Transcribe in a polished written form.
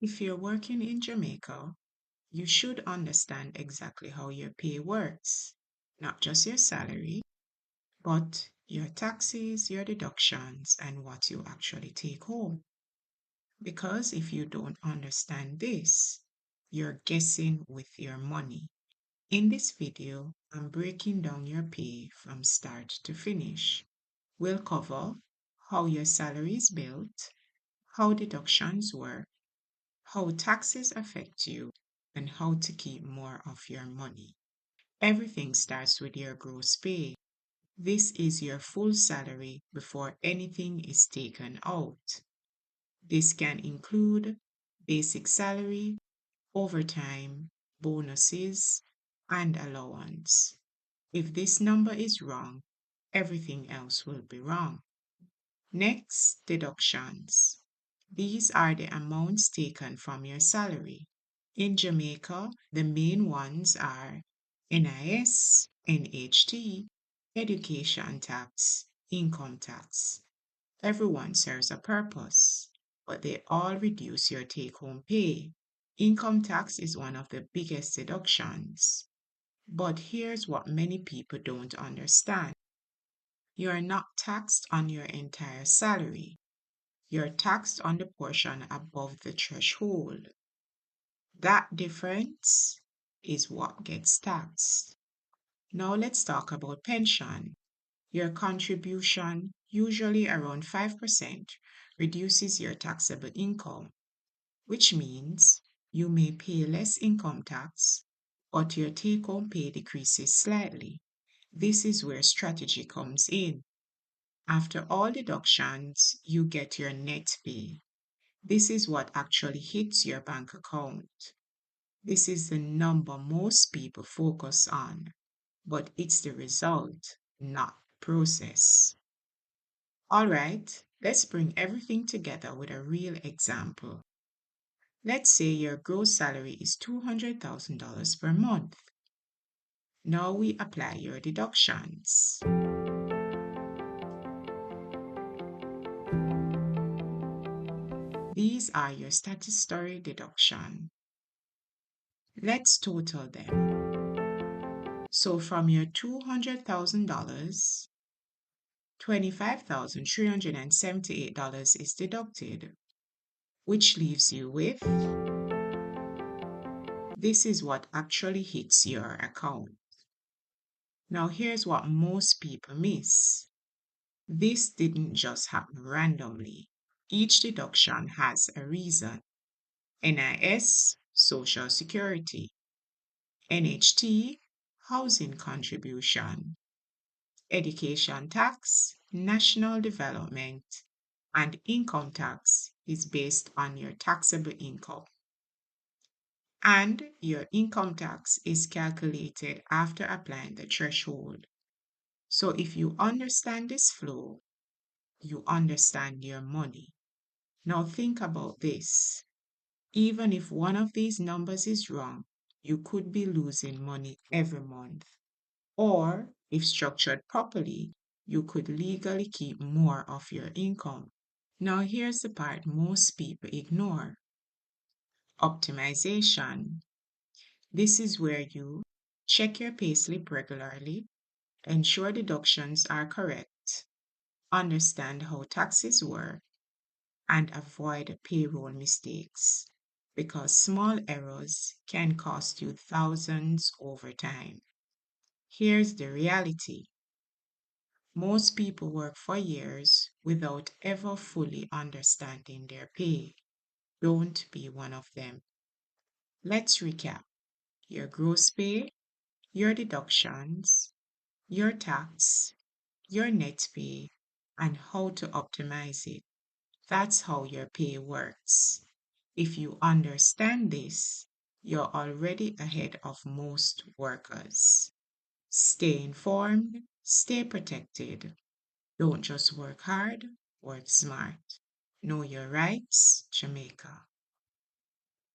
If you're working in Jamaica, you should understand exactly how your pay works, not just your salary, but your taxes, your deductions, and what you actually take home. Because if you don't understand this, you're guessing with your money. In this video, I'm breaking down your pay from start to finish. We'll cover how your salary is built, how deductions work, how taxes affect you, and how to keep more of your money. Everything starts with your gross pay. This is your full salary before anything is taken out. This can include basic salary, overtime, bonuses, and allowance. If this number is wrong, everything else will be wrong. Next, deductions. These are the amounts taken from your salary. In Jamaica, the main ones are NIS, NHT, education tax, income tax. Everyone serves a purpose, but they all reduce your take home pay. Income tax is one of the biggest deductions. But here's what many people don't understand. You are not taxed on your entire salary. You're taxed on the portion above the threshold. That difference is what gets taxed. Now let's talk about pension. Your contribution, usually around 5%, reduces your taxable income, which means you may pay less income tax, but your take home pay decreases slightly. This is where strategy comes in. After all deductions, you get your net pay. This is what actually hits your bank account. This is the number most people focus on, but it's the result, not the process. All right, let's bring everything together with a real example. Let's say your gross salary is $200,000 per month. Now we apply your deductions. These are your statutory deductions. Let's total them. So from your $200,000, $25,378 is deducted, which leaves you with this is what actually hits your account. Now, here's what most people miss. This didn't just happen randomly. Each deduction has a reason. NIS, Social Security. NHT, Housing Contribution. Education tax, National Development, and income tax is based on your taxable income. And your income tax is calculated after applying the threshold. So if you understand this flow, you understand your money. Now think about this. Even if one of these numbers is wrong, you could be losing money every month. Or, if structured properly, you could legally keep more of your income. Now, here's the part most people ignore. Optimization. This is where you check your payslip regularly, ensure deductions are correct, understand how taxes work, and avoid payroll mistakes because small errors can cost you thousands over time. Here's the reality. Most people work for years without ever fully understanding their pay. Don't be one of them. Let's recap your gross pay, your deductions, your tax, your net pay, and how to optimize it. That's how your pay works. If you understand this, you're already ahead of most workers. Stay informed, stay protected. Don't just work hard, work smart. Know your rights, Jamaica.